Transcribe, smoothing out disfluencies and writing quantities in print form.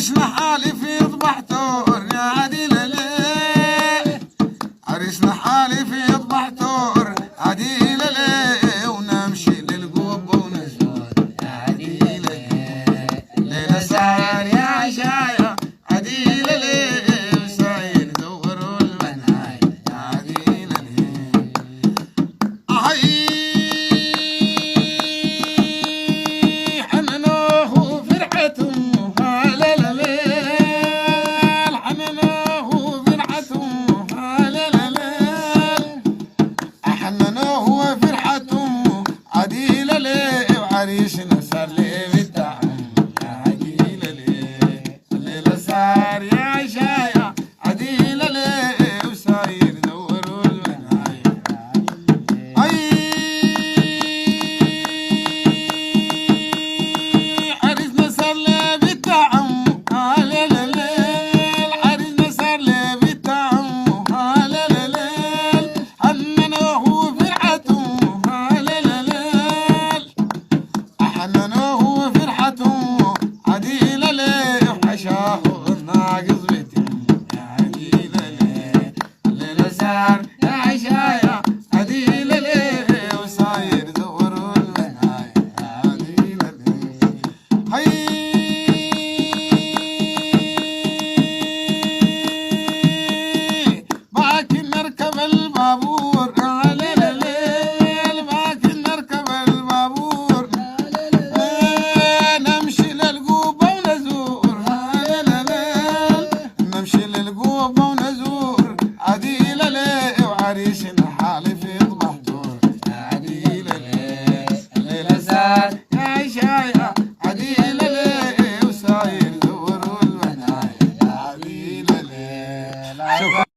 عريسنا حالف يذبح تور يا عديل ليه، عريسنا حالف يذبح تور عديل ليه، ونمشي للقوب ونزور يا عديل ليه، ليلة ساير يا عشايا عديل ليه، وساير دوروا المنايا يا عديل ليه. حننوه فرحته هلا ليل، حننوه فرحته هلا ليل، حننوه فرحته عديل ليه، وعريسنا صار ليه بالدعم يا عديل ليه، الليلة صار يا عشايا عديل ليه، وساير دوروا المنايا عريسنا صار ليه بالدعم هلا ليل، عريسنا صار ليه بالدعم هلا ليل، حننوه فرحته هلا ليل، حننوه فرحته عديل ليه، وحشاه الناقص بيتم يا عديل ليه، الليلة صار يا عشايا عديل ليه، وصاير دور المنايا يا عديل ليه. باكي نركب البابور على الليل، باكي نركب البابور نمشي للقوبة ونزور على الليل، نمشي للقوبة ونزور